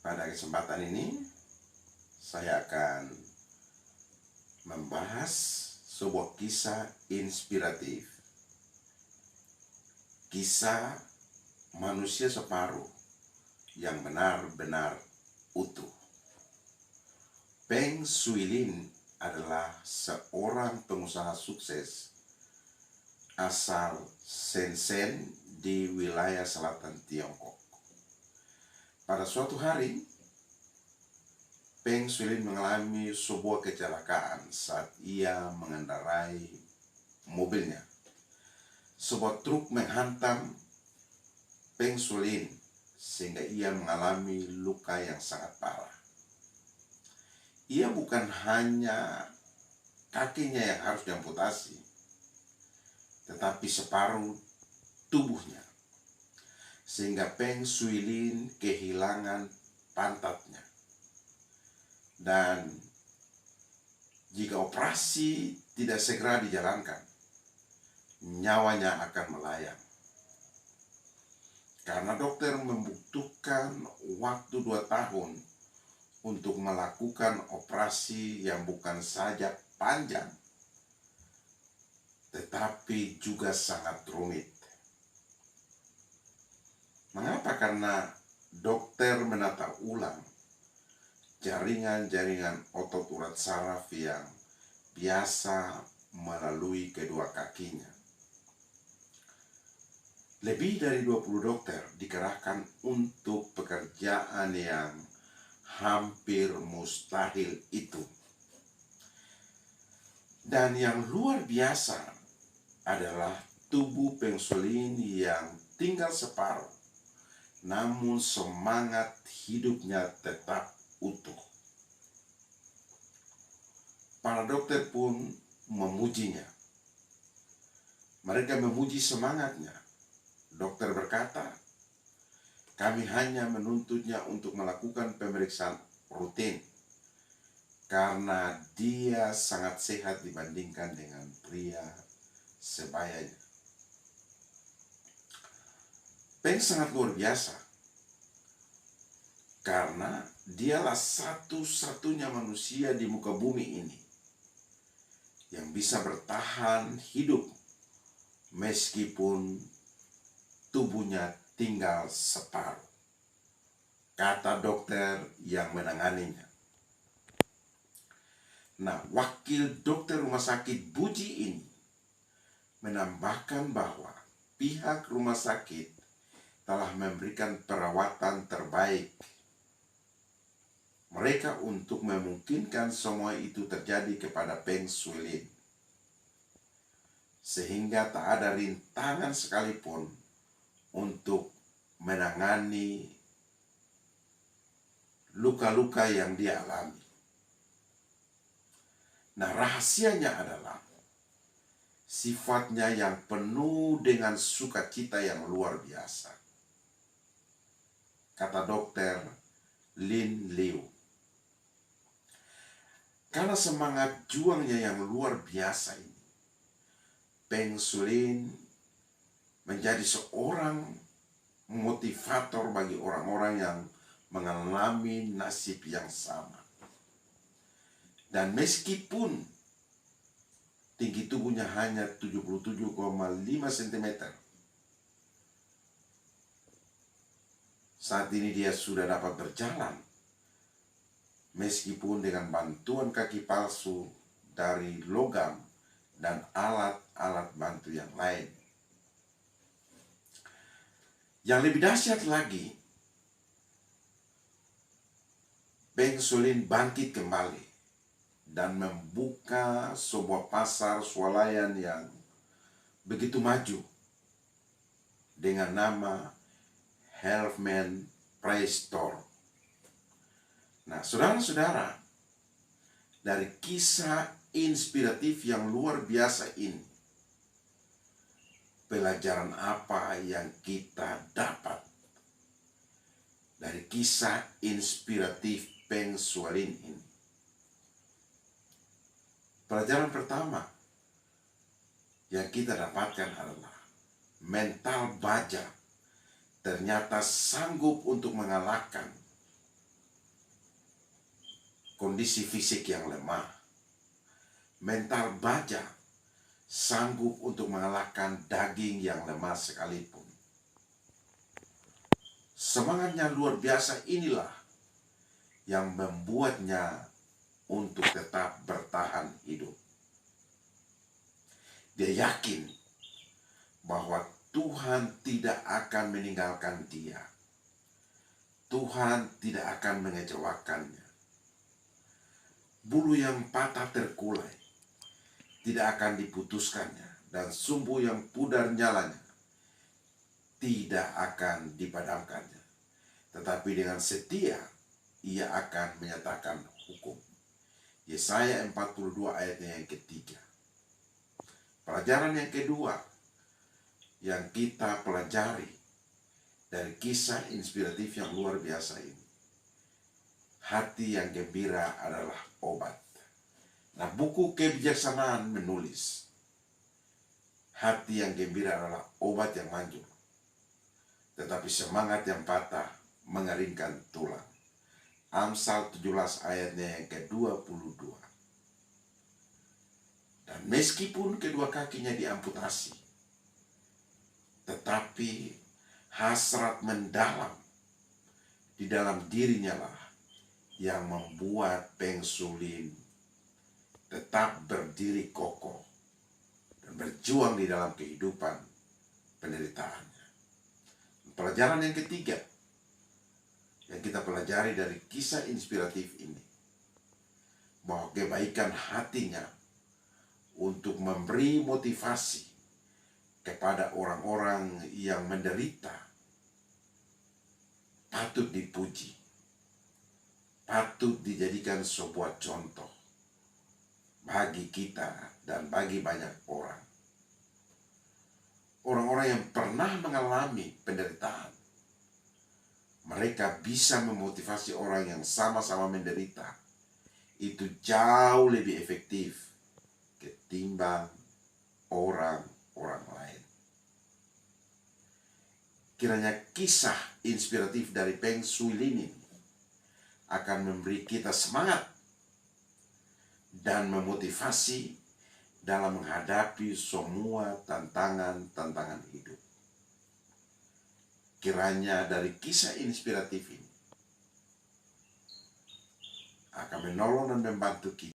Pada kesempatan ini, saya akan membahas sebuah kisah inspiratif. Kisah manusia separuh yang benar-benar utuh. Peng Shuilin adalah seorang pengusaha sukses asal Shenzhen di wilayah selatan Tiongkok. Pada suatu hari, Peng Shuilin mengalami sebuah kecelakaan saat ia mengendarai mobilnya. Sebuah truk menghantam Peng Shuilin sehingga ia mengalami luka yang sangat parah. Ia bukan hanya kakinya yang harus diamputasi, tetapi separuh tubuhnya, sehingga Peng Shuilin kehilangan pantatnya. Dan jika operasi tidak segera dijalankan, nyawanya akan melayang. Karena dokter membutuhkan waktu 2 tahun untuk melakukan operasi yang bukan saja panjang, tetapi juga sangat rumit. Mengapa? Karena dokter menata ulang jaringan-jaringan otot urat saraf yang biasa melalui kedua kakinya. Lebih dari 20 dokter dikerahkan untuk pekerjaan yang hampir mustahil itu. Dan yang luar biasa adalah tubuh Peng Shuilin yang tinggal separuh, namun semangat hidupnya tetap utuh. Para dokter pun memujinya. Mereka memuji semangatnya. Dokter berkata, "Kami hanya menuntutnya untuk melakukan pemeriksaan rutin karena dia sangat sehat dibandingkan dengan pria sebayanya." Peng sangat luar biasa karena dialah satu-satunya manusia di muka bumi ini yang bisa bertahan hidup meskipun tubuhnya tinggal separuh, kata dokter yang menanganinya. Nah, wakil dokter rumah sakit Buji ini menambahkan bahwa pihak rumah sakit telah memberikan perawatan terbaik mereka untuk memungkinkan semua itu terjadi kepada Peng Shuilin, sehingga tak ada rintangan sekalipun untuk menangani luka-luka yang dia alami. Nah, rahasianya adalah sifatnya yang penuh dengan sukacita yang luar biasa, kata dokter Lin Liu. Karena semangat juangnya yang luar biasa ini, Peng Shuilin menjadi seorang motivator bagi orang-orang yang mengalami nasib yang sama. Dan meskipun tinggi tubuhnya hanya 77,5 cm, saat ini dia sudah dapat berjalan meskipun dengan bantuan kaki palsu dari logam dan alat-alat bantu yang lain. Yang lebih dahsyat lagi, Peng Shuilin bangkit kembali dan membuka sebuah pasar swalayan yang begitu maju dengan nama Healthman Price Store. Nah, saudara-saudara, dari kisah inspiratif yang luar biasa ini, pelajaran apa yang kita dapat dari kisah inspiratif Peng Shuilin ini? Pelajaran pertama yang kita dapatkan adalah mental baja ternyata sanggup untuk mengalahkan kondisi fisik yang lemah, mental baja sanggup untuk mengalahkan daging yang lemah sekalipun. Semangatnya luar biasa inilah yang membuatnya untuk tetap bertahan hidup. Dia yakin bahwa Tuhan tidak akan meninggalkan dia. Tuhan tidak akan mengecewakannya. Bulu yang patah terkulai tidak akan diputuskannya, dan sumbu yang pudar nyalanya tidak akan dipadamkannya. Tetapi dengan setia ia akan menyatakan hukum. Yesaya 42 ayatnya yang ketiga. Pelajaran yang kedua yang kita pelajari dari kisah inspiratif yang luar biasa ini. Hati yang gembira adalah obat. Nah, buku kebijaksanaan menulis, hati yang gembira adalah obat yang manjur, tetapi semangat yang patah mengeringkan tulang. Amsal 17 ayatnya yang ke-22. Dan meskipun kedua kakinya diamputasi, tetapi hasrat mendalam di dalam dirinya lah yang membuat Pengsulin tetap berdiri kokoh dan berjuang di dalam kehidupan penderitaannya. Pelajaran yang ketiga yang kita pelajari dari kisah inspiratif ini, bahwa kebaikan hatinya untuk memberi motivasi kepada orang-orang yang menderita patut dipuji, patut dijadikan sebuah contoh bagi kita dan bagi banyak orang. Orang-orang yang pernah mengalami penderitaan, mereka bisa memotivasi orang yang sama-sama menderita. Itu jauh lebih efektif ketimbang orang-orang lain. Kiranya kisah inspiratif dari Pengsulin ini akan memberi kita semangat dan memotivasi dalam menghadapi semua tantangan-tantangan hidup. Kiranya dari kisah inspiratif ini akan menolong dan membantu kita